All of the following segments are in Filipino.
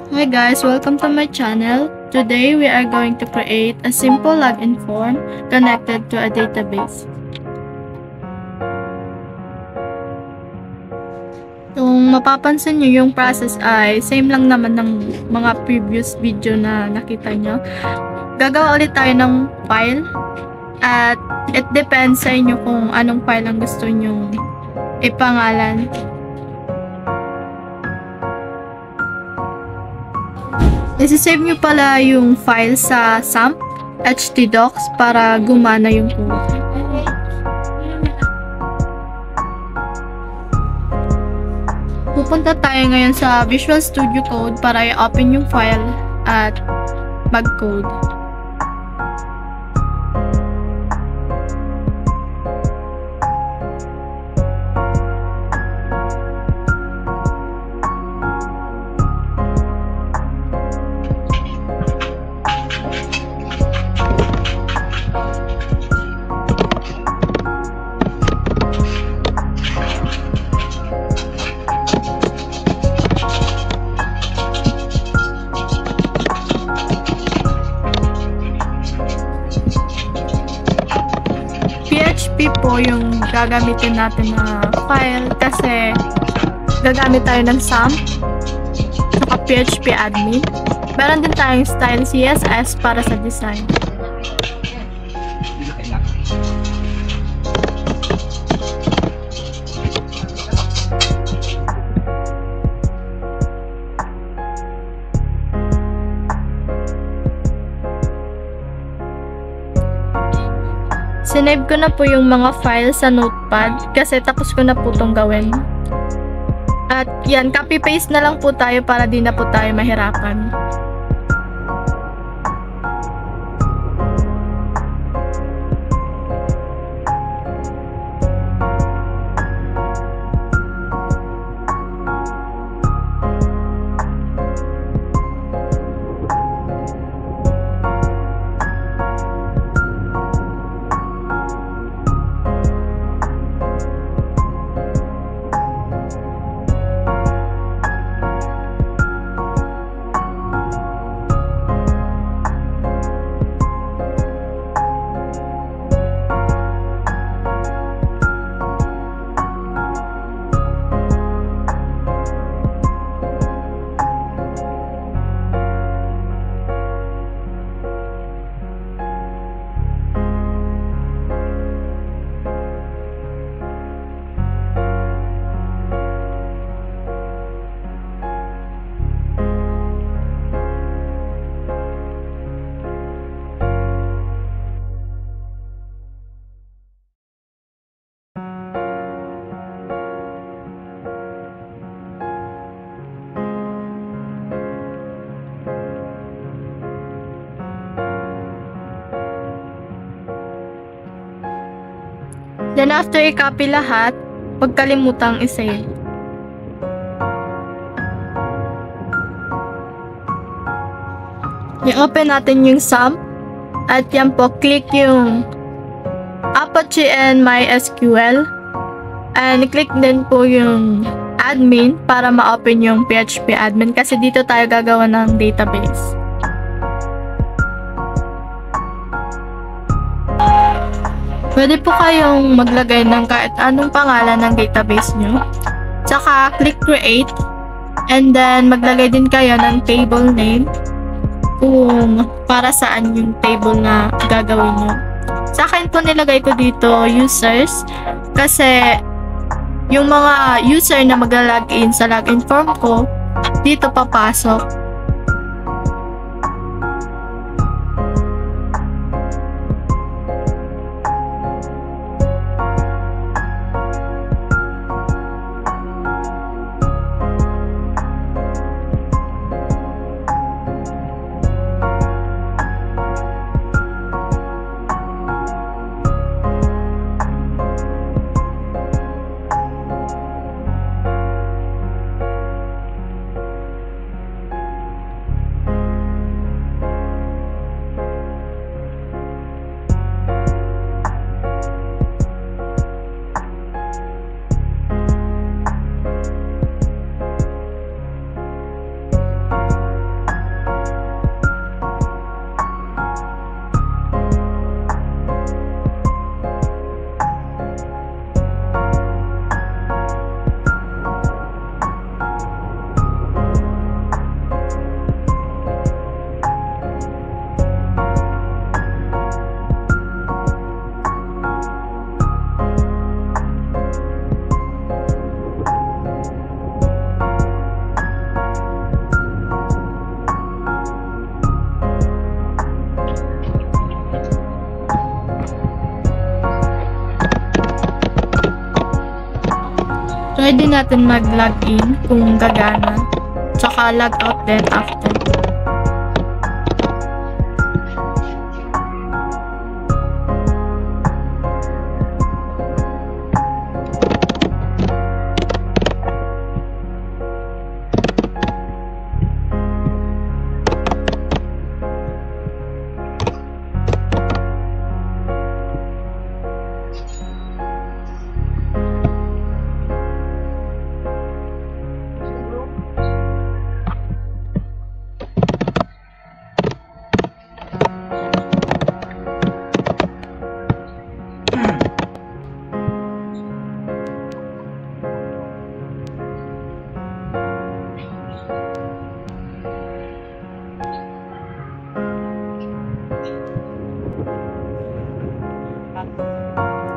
Hi guys, welcome to my channel. Today we are going to create a simple login form connected to a database. Kung mapapansin nyo, yung process ay same lang naman ng mga previous video na nakita nyo. Gagawa ulit tayo ng file at it depends sa inyo kung anong file ang gusto nyo ipangalan. Isisave nyo pala yung file sa XAMPP htdocs para gumana yung code. Pupunta tayo ngayon sa Visual Studio Code para i-open yung file at mag-code. PHP po yung gagamitin natin na file kasi gagamit tayo ng XAMPP saka PHP admin. Meron din tayong style CSS para sa design. Sinave ko na po yung mga files sa notepad kasi tapos ko na po itong gawin. At yan, copy-paste na lang po tayo para di na po tayo mahirapan. Then after i-copy lahat, huwag kalimutang i-save. I-open natin yung XAMPP at yan po, click yung Apache and MySQL and click din po yung admin para ma-open yung PHP admin kasi dito tayo gagawa ng database. Pwede po kayong maglagay ng kahit anong pangalan ng database nyo. Tsaka, click create. And then, maglagay din kayo ng table name kung para saan yung table na gagawin nyo. Sa akin po nilagay ko dito users kasi yung mga user na magla-login sa login form ko, dito papasok. din natin mag-login kung gagana. Tsaka log out din after.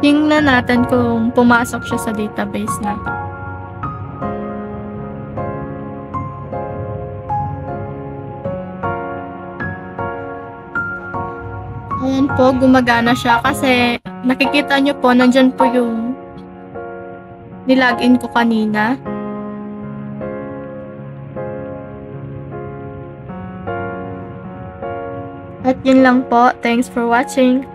Tingnan natin kung pumasok siya sa database natin. Ayan po, gumagana siya kasi nakikita nyo po, nandyan po yung nilagin ko kanina. At yun lang po. Thanks for watching.